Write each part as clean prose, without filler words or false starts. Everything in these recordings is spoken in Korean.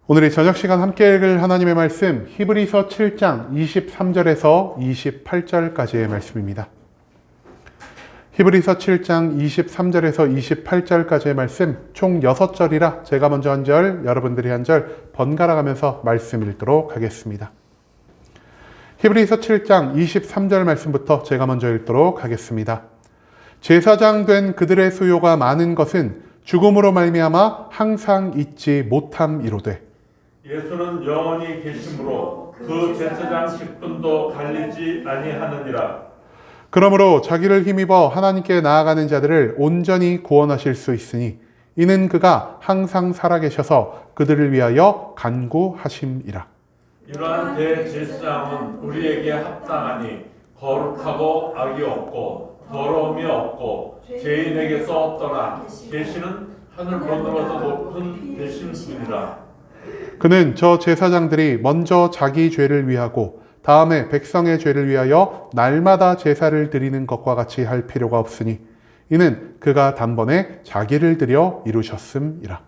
오늘 이 저녁 시간 함께 읽을 하나님의 말씀 히브리서 7장 23절에서 28절까지의 말씀입니다. 히브리서 7장 23절에서 28절까지의 말씀 총 6절이라 제가 먼저 한 절, 여러분들이 한 절 번갈아 가면서 말씀 읽도록 하겠습니다. 히브리서 7장 23절 말씀부터 제가 먼저 읽도록 하겠습니다. 제사장 된 그들의 수요가 많은 것은 죽음으로 말미암아 항상 잊지 못함이로되 예수는 영원히 계심으로 그 제사장 직분도 갈리지 아니하느니라. 그러므로 자기를 힘입어 하나님께 나아가는 자들을 온전히 구원하실 수 있으니 이는 그가 항상 살아계셔서 그들을 위하여 간구하심이라. 이러한 대제사장은 우리에게 합당하니 거룩하고 악이 없고 더러움이 없고 죄인에게서 떠나 계시는 하늘보다도 높은 되신 분이라. 그는 저 제사장들이 먼저 자기 죄를 위하고 다음에 백성의 죄를 위하여 날마다 제사를 드리는 것과 같이 할 필요가 없으니 이는 그가 단번에 자기를 드려 이루셨음이라.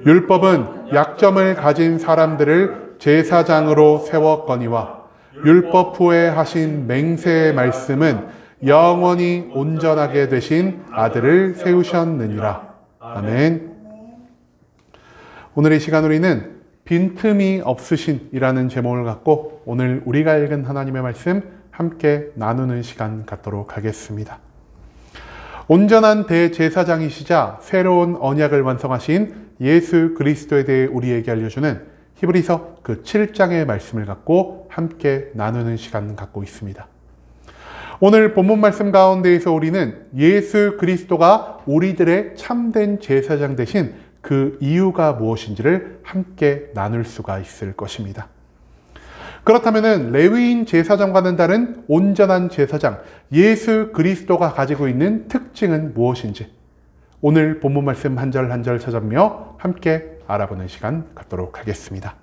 율법은 약점을 가진 사람들을 제사장으로 세웠거니와 율법 후에 하신 맹세의 말씀은 영원히 온전하게 되신 아들을 세우셨느니라. 아멘. 오늘 이 시간 우리는 빈틈이 없으신이라는 제목을 갖고 오늘 우리가 읽은 하나님의 말씀 함께 나누는 시간 갖도록 하겠습니다. 온전한 대제사장이시자 새로운 언약을 완성하신 예수 그리스도에 대해 우리에게 알려주는 히브리서 그 7장의 말씀을 갖고 함께 나누는 시간 갖고 있습니다. 오늘 본문 말씀 가운데에서 우리는 예수 그리스도가 우리들의 참된 제사장 되신 그 이유가 무엇인지를 함께 나눌 수가 있을 것입니다. 그렇다면 레위인 제사장과는 다른 온전한 제사장 예수 그리스도가 가지고 있는 특징은 무엇인지 오늘 본문 말씀 한 절 한 절 찾아보며 함께 알아보는 시간 갖도록 하겠습니다.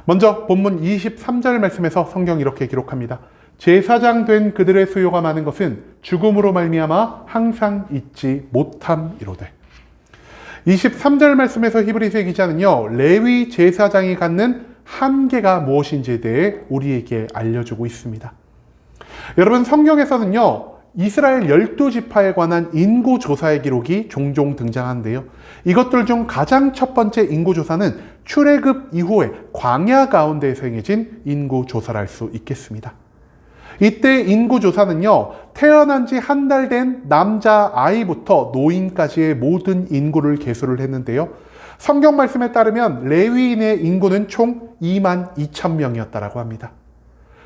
먼저 본문 23절 말씀에서 성경이 이렇게 기록합니다. 제사장 된 그들의 수요가 많은 것은 죽음으로 말미암아 항상 잊지 못함이로되. 23절 말씀에서 히브리서 기자는요, 레위 제사장이 갖는 한계가 무엇인지에 대해 우리에게 알려주고 있습니다. 여러분, 성경에서는요, 이스라엘 12지파에 관한 인구조사의 기록이 종종 등장하는데요. 이것들 중 가장 첫 번째 인구조사는 출애굽 이후에 광야 가운데에서 행해진 인구조사를 할 수 있겠습니다. 이때 인구조사는요, 태어난 지 한 달 된 남자 아이부터 노인까지의 모든 인구를 계수를 했는데요. 성경 말씀에 따르면 레위인의 인구는 총 22,000명이었다라고 합니다.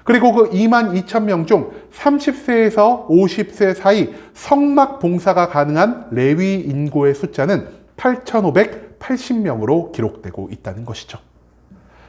그리고 그 22,000명 중 30세에서 50세 사이 성막 봉사가 가능한 레위 인구의 숫자는 8,580명으로 기록되고 있다는 것이죠.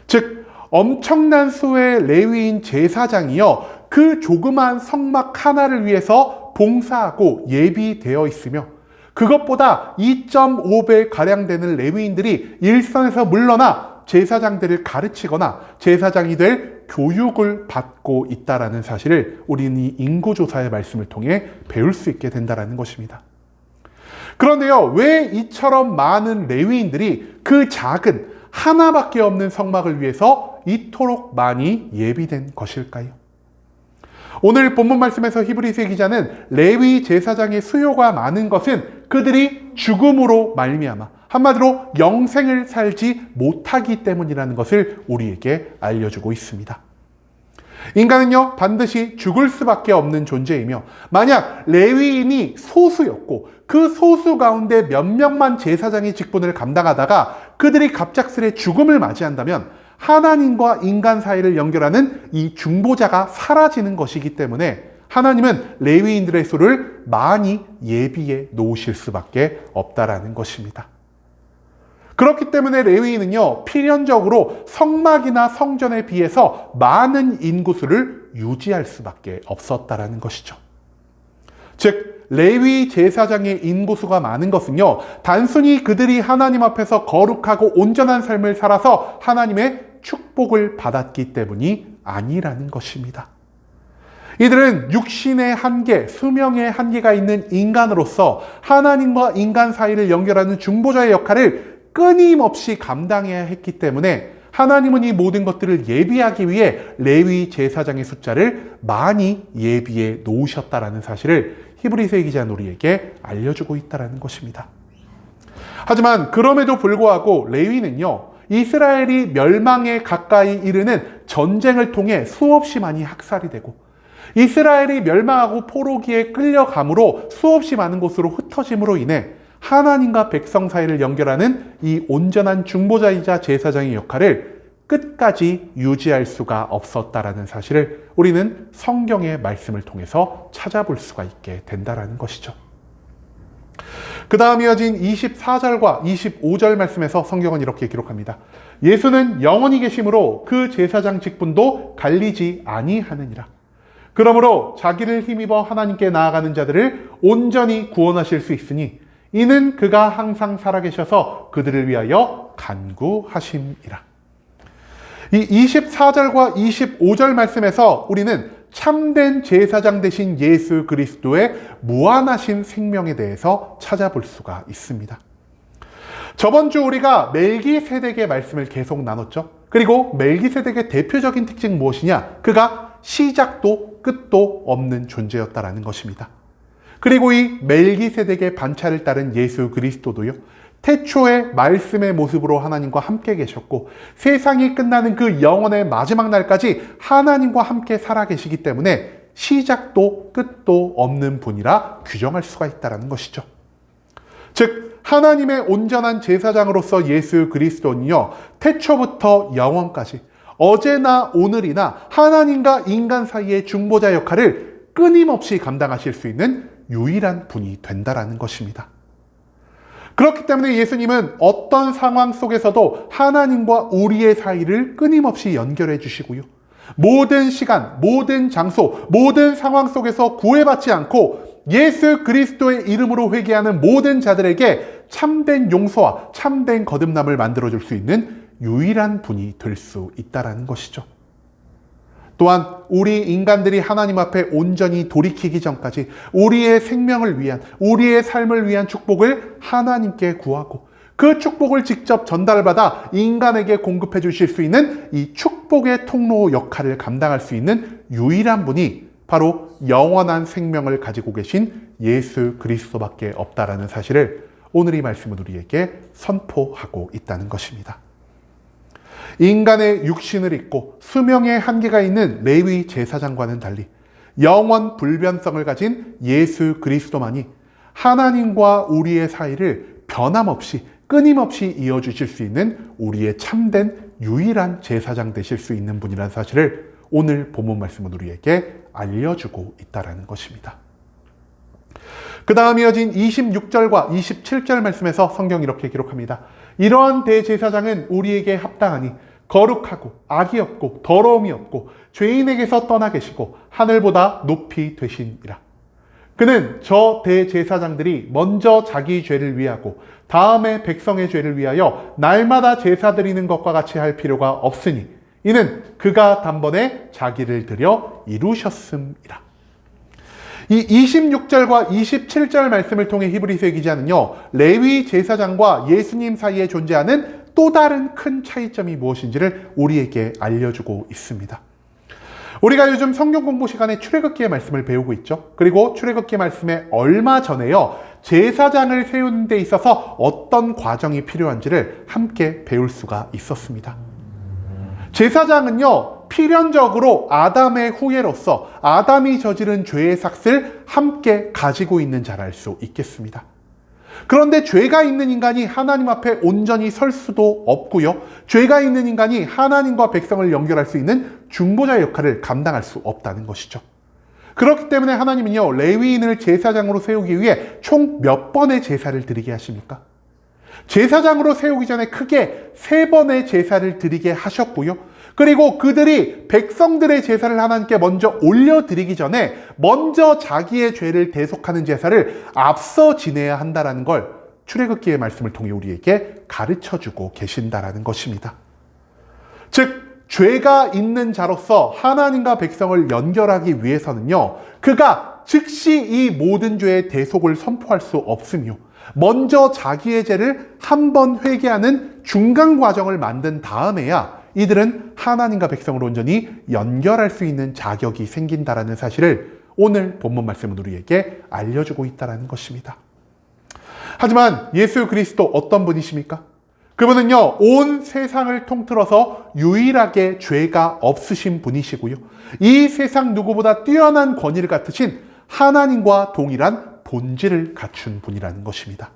즉, 엄청난 수의 레위인 제사장이요, 그 조그만 성막 하나를 위해서 봉사하고 예비되어 있으며 그것보다 2.5배 가량 되는 레위인들이 일선에서 물러나 제사장들을 가르치거나 제사장이 될 교육을 받고 있다는 사실을 우리는 이 인구조사의 말씀을 통해 배울 수 있게 된다는 것입니다. 그런데요, 왜 이처럼 많은 레위인들이 그 작은 하나밖에 없는 성막을 위해서 이토록 많이 예비된 것일까요? 오늘 본문 말씀에서 히브리서 기자는 레위 제사장의 수요가 많은 것은 그들이 죽음으로 말미암아 한마디로 영생을 살지 못하기 때문이라는 것을 우리에게 알려주고 있습니다. 인간은요, 반드시 죽을 수밖에 없는 존재이며 만약 레위인이 소수였고 그 소수 가운데 몇 명만 제사장의 직분을 감당하다가 그들이 갑작스레 죽음을 맞이한다면 하나님과 인간 사이를 연결하는 이 중보자가 사라지는 것이기 때문에 하나님은 레위인들의 수를 많이 예비해 놓으실 수밖에 없다라는 것입니다. 그렇기 때문에 레위인은요, 필연적으로 성막이나 성전에 비해서 많은 인구수를 유지할 수밖에 없었다라는 것이죠. 즉, 레위 제사장의 인구수가 많은 것은요, 단순히 그들이 하나님 앞에서 거룩하고 온전한 삶을 살아서 하나님의 축복을 받았기 때문이 아니라는 것입니다. 이들은 육신의 한계, 수명의 한계가 있는 인간으로서 하나님과 인간 사이를 연결하는 중보자의 역할을 끊임없이 감당해야 했기 때문에 하나님은 이 모든 것들을 예비하기 위해 레위 제사장의 숫자를 많이 예비해 놓으셨다라는 사실을 히브리서의 기자는 우리에게 알려주고 있다는 것입니다. 하지만 그럼에도 불구하고 레위는요, 이스라엘이 멸망에 가까이 이르는 전쟁을 통해 수없이 많이 학살이 되고 이스라엘이 멸망하고 포로기에 끌려감으로 수없이 많은 곳으로 흩어짐으로 인해 하나님과 백성 사이를 연결하는 이 온전한 중보자이자 제사장의 역할을 끝까지 유지할 수가 없었다라는 사실을 우리는 성경의 말씀을 통해서 찾아볼 수가 있게 된다라는 것이죠. 그 다음 이어진 24절과 25절 말씀에서 성경은 이렇게 기록합니다. 예수는 영원히 계심으로 그 제사장 직분도 갈리지 아니하느니라. 그러므로 자기를 힘입어 하나님께 나아가는 자들을 온전히 구원하실 수 있으니 이는 그가 항상 살아계셔서 그들을 위하여 간구하심이라. 이 24절과 25절 말씀에서 우리는 참된 제사장 되신 예수 그리스도의 무한하신 생명에 대해서 찾아볼 수가 있습니다. 저번 주 우리가 멜기세덱의 말씀을 계속 나눴죠. 그리고 멜기세덱의 대표적인 특징 무엇이냐? 그가 시작도 끝도 없는 존재였다라는 것입니다. 그리고 이 멜기세덱의 반차를 따른 예수 그리스도도요, 태초의 말씀의 모습으로 하나님과 함께 계셨고 세상이 끝나는 그 영원의 마지막 날까지 하나님과 함께 살아계시기 때문에 시작도 끝도 없는 분이라 규정할 수가 있다는 것이죠. 즉 하나님의 온전한 제사장으로서 예수 그리스도는요, 태초부터 영원까지 어제나 오늘이나 하나님과 인간 사이의 중보자 역할을 끊임없이 감당하실 수 있는 유일한 분이 된다라는 것입니다. 그렇기 때문에 예수님은 어떤 상황 속에서도 하나님과 우리의 사이를 끊임없이 연결해 주시고요, 모든 시간, 모든 장소, 모든 상황 속에서 구애받지 않고 예수 그리스도의 이름으로 회개하는 모든 자들에게 참된 용서와 참된 거듭남을 만들어줄 수 있는 유일한 분이 될 수 있다는 것이죠. 또한 우리 인간들이 하나님 앞에 온전히 돌이키기 전까지 우리의 생명을 위한, 우리의 삶을 위한 축복을 하나님께 구하고 그 축복을 직접 전달받아 인간에게 공급해 주실 수 있는 이 축복의 통로 역할을 감당할 수 있는 유일한 분이 바로 영원한 생명을 가지고 계신 예수 그리스도밖에 없다라는 사실을 오늘 이 말씀은 우리에게 선포하고 있다는 것입니다. 인간의 육신을 입고 수명의 한계가 있는 레위 제사장과는 달리 영원 불변성을 가진 예수 그리스도만이 하나님과 우리의 사이를 변함없이 끊임없이 이어주실 수 있는 우리의 참된 유일한 제사장 되실 수 있는 분이라는 사실을 오늘 본문 말씀은 우리에게 알려주고 있다는 것입니다. 그 다음 이어진 26절과 27절 말씀에서 성경이 이렇게 기록합니다. 이러한 대제사장은 우리에게 합당하니 거룩하고 악이 없고 더러움이 없고 죄인에게서 떠나 계시고 하늘보다 높이 되시니라. 그는 저 대제사장들이 먼저 자기 죄를 위하고 다음에 백성의 죄를 위하여 날마다 제사 드리는 것과 같이 할 필요가 없으니 이는 그가 단번에 자기를 드려 이루셨음이라. 이 26절과 27절 말씀을 통해 히브리서의 기자는요, 레위 제사장과 예수님 사이에 존재하는 또 다른 큰 차이점이 무엇인지를 우리에게 알려주고 있습니다. 우리가 요즘 성경 공부 시간에 출애굽기의 말씀을 배우고 있죠. 그리고 출애굽기 말씀에 얼마 전에요, 제사장을 세우는 데 있어서 어떤 과정이 필요한지를 함께 배울 수가 있었습니다. 제사장은요, 필연적으로 아담의 후예로서 아담이 저지른 죄의 삭을 함께 가지고 있는 자라 할 수 있겠습니다. 그런데 죄가 있는 인간이 하나님 앞에 온전히 설 수도 없고요, 죄가 있는 인간이 하나님과 백성을 연결할 수 있는 중보자 역할을 감당할 수 없다는 것이죠. 그렇기 때문에 하나님은요, 레위인을 제사장으로 세우기 위해 총 몇 번의 제사를 드리게 하십니까? 제사장으로 세우기 전에 크게 3번의 제사를 드리게 하셨고요, 그리고 그들이 백성들의 제사를 하나님께 먼저 올려드리기 전에 먼저 자기의 죄를 대속하는 제사를 앞서 지내야 한다는 걸 출애굽기의 말씀을 통해 우리에게 가르쳐주고 계신다라는 것입니다. 즉 죄가 있는 자로서 하나님과 백성을 연결하기 위해서는요, 그가 즉시 이 모든 죄의 대속을 선포할 수 없으며 먼저 자기의 죄를 한 번 회개하는 중간 과정을 만든 다음에야 이들은 하나님과 백성을 온전히 연결할 수 있는 자격이 생긴다라는 사실을 오늘 본문 말씀은 우리에게 알려주고 있다는 것입니다. 하지만 예수 그리스도 어떤 분이십니까? 그분은요, 온 세상을 통틀어서 유일하게 죄가 없으신 분이시고요. 이 세상 누구보다 뛰어난 권위를 갖추신 하나님과 동일한 본질을 갖춘 분이라는 것입니다.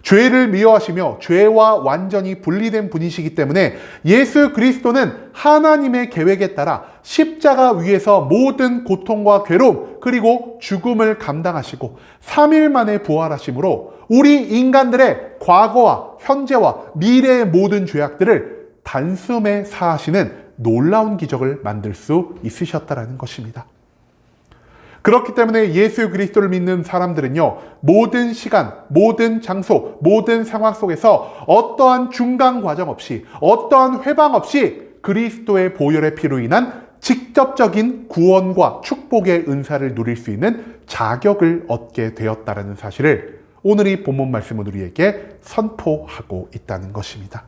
죄를 미워하시며 죄와 완전히 분리된 분이시기 때문에 예수 그리스도는 하나님의 계획에 따라 십자가 위에서 모든 고통과 괴로움 그리고 죽음을 감당하시고 3일 만에 부활하심으로 우리 인간들의 과거와 현재와 미래의 모든 죄악들을 단숨에 사하시는 놀라운 기적을 만들 수 있으셨다는 것입니다. 그렇기 때문에 예수 그리스도를 믿는 사람들은요, 모든 시간, 모든 장소, 모든 상황 속에서 어떠한 중간 과정 없이, 어떠한 회방 없이 그리스도의 보혈의 피로 인한 직접적인 구원과 축복의 은사를 누릴 수 있는 자격을 얻게 되었다는 사실을 오늘 이 본문 말씀은 우리에게 선포하고 있다는 것입니다.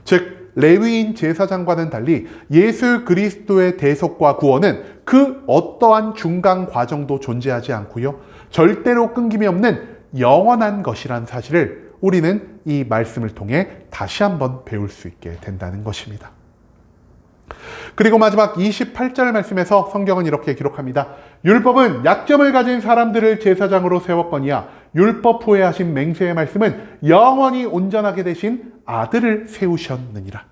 즉, 레위인 제사장과는 달리 예수 그리스도의 대속과 구원은 그 어떠한 중간 과정도 존재하지 않고요, 절대로 끊김이 없는 영원한 것이란 사실을 우리는 이 말씀을 통해 다시 한번 배울 수 있게 된다는 것입니다. 그리고 마지막 28절 말씀에서 성경은 이렇게 기록합니다. 율법은 약점을 가진 사람들을 제사장으로 세웠거니와 율법 후에 하신 맹세의 말씀은 영원히 온전하게 되신 아들을 세우셨느니라.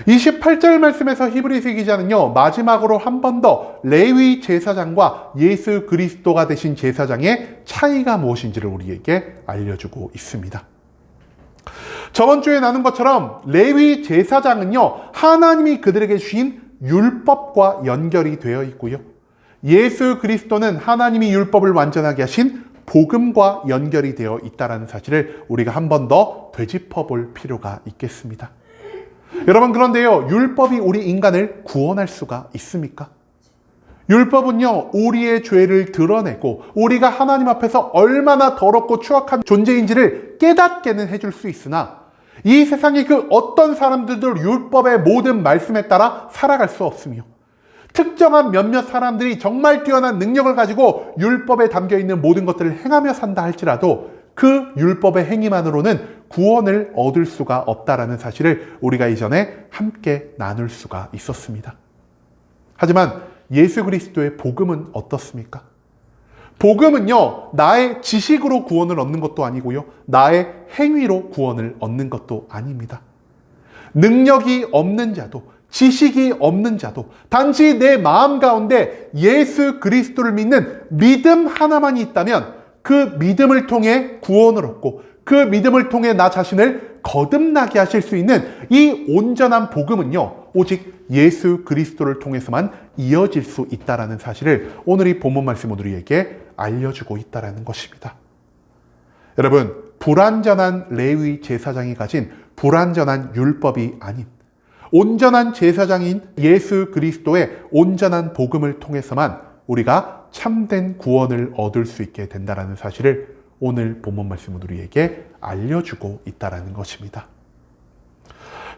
28절 말씀에서 히브리서 기자는요, 마지막으로 한 번 더 레위 제사장과 예수 그리스도가 되신 제사장의 차이가 무엇인지를 우리에게 알려주고 있습니다. 저번 주에 나눈 것처럼 레위 제사장은요, 하나님이 그들에게 주신 율법과 연결이 되어 있고요, 예수 그리스도는 하나님이 율법을 완전하게 하신 복음과 연결이 되어 있다는 사실을 우리가 한 번 더 되짚어 볼 필요가 있겠습니다. 여러분, 그런데요, 율법이 우리 인간을 구원할 수가 있습니까? 율법은요, 우리의 죄를 드러내고 우리가 하나님 앞에서 얼마나 더럽고 추악한 존재인지를 깨닫게는 해줄 수 있으나 이 세상의 그 어떤 사람들도 율법의 모든 말씀에 따라 살아갈 수 없으며, 특정한 몇몇 사람들이 정말 뛰어난 능력을 가지고 율법에 담겨있는 모든 것들을 행하며 산다 할지라도 그 율법의 행위만으로는 구원을 얻을 수가 없다라는 사실을 우리가 이전에 함께 나눌 수가 있었습니다. 하지만 예수 그리스도의 복음은 어떻습니까? 복음은요, 나의 지식으로 구원을 얻는 것도 아니고요, 나의 행위로 구원을 얻는 것도 아닙니다. 능력이 없는 자도, 지식이 없는 자도 단지 내 마음 가운데 예수 그리스도를 믿는 믿음 하나만이 있다면 그 믿음을 통해 구원을 얻고 그 믿음을 통해 나 자신을 거듭나게 하실 수 있는 이 온전한 복음은요, 오직 예수 그리스도를 통해서만 이어질 수 있다는 사실을 오늘 이 본문 말씀은 우리에게 알려주고 있다는 것입니다. 여러분, 불완전한 레위 제사장이 가진 불완전한 율법이 아닌 온전한 제사장인 예수 그리스도의 온전한 복음을 통해서만 우리가 참된 구원을 얻을 수 있게 된다는 사실을 오늘 본문 말씀은 우리에게 알려주고 있다는 것입니다.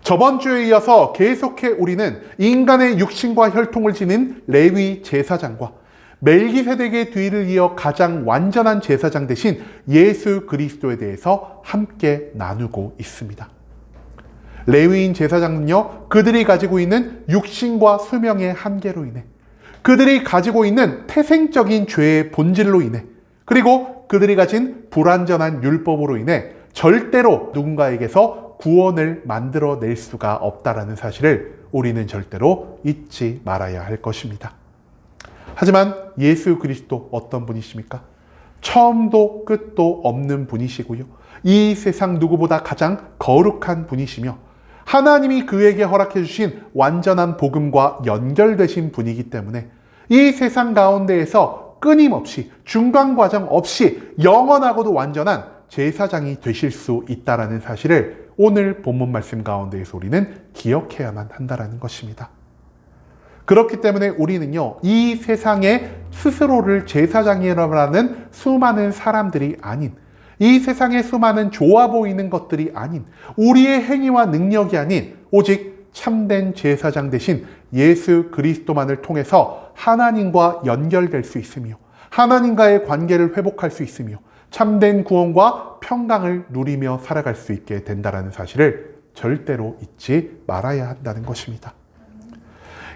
저번 주에 이어서 계속해 우리는 인간의 육신과 혈통을 지닌 레위 제사장과 멜기세덱의 뒤를 이어 가장 완전한 제사장 되신 예수 그리스도에 대해서 함께 나누고 있습니다. 레위인 제사장은요, 그들이 가지고 있는 육신과 수명의 한계로 인해, 그들이 가지고 있는 태생적인 죄의 본질로 인해, 그리고 그들이 가진 불완전한 율법으로 인해 절대로 누군가에게서 구원을 만들어낼 수가 없다라는 사실을 우리는 절대로 잊지 말아야 할 것입니다. 하지만 예수 그리스도 어떤 분이십니까? 처음도 끝도 없는 분이시고요, 이 세상 누구보다 가장 거룩한 분이시며 하나님이 그에게 허락해 주신 완전한 복음과 연결되신 분이기 때문에 이 세상 가운데에서 끊임없이 중간 과정 없이 영원하고도 완전한 제사장이 되실 수 있다는 사실을 오늘 본문 말씀 가운데에서 우리는 기억해야만 한다는 것입니다. 그렇기 때문에 우리는요, 이 세상에 스스로를 제사장이라고 하는 수많은 사람들이 아닌, 이 세상에 수많은 좋아 보이는 것들이 아닌, 우리의 행위와 능력이 아닌 오직 참된 제사장 대신 예수 그리스도만을 통해서 하나님과 연결될 수 있으며 하나님과의 관계를 회복할 수 있으며 참된 구원과 평강을 누리며 살아갈 수 있게 된다는 사실을 절대로 잊지 말아야 한다는 것입니다.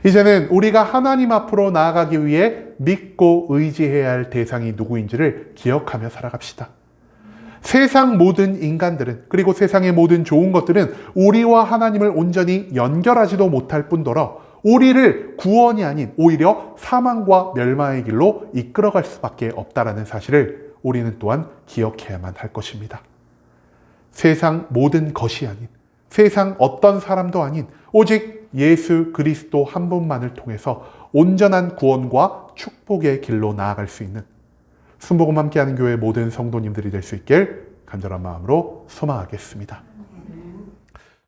이제는 우리가 하나님 앞으로 나아가기 위해 믿고 의지해야 할 대상이 누구인지를 기억하며 살아갑시다. 세상 모든 인간들은, 그리고 세상의 모든 좋은 것들은 우리와 하나님을 온전히 연결하지도 못할 뿐더러 우리를 구원이 아닌 오히려 사망과 멸망의 길로 이끌어갈 수밖에 없다는 사실을 우리는 또한 기억해야만 할 것입니다. 세상 모든 것이 아닌, 세상 어떤 사람도 아닌 오직 예수 그리스도 한 분만을 통해서 온전한 구원과 축복의 길로 나아갈 수 있는 순복음 함께하는 교회 모든 성도님들이 될 수 있길 간절한 마음으로 소망하겠습니다.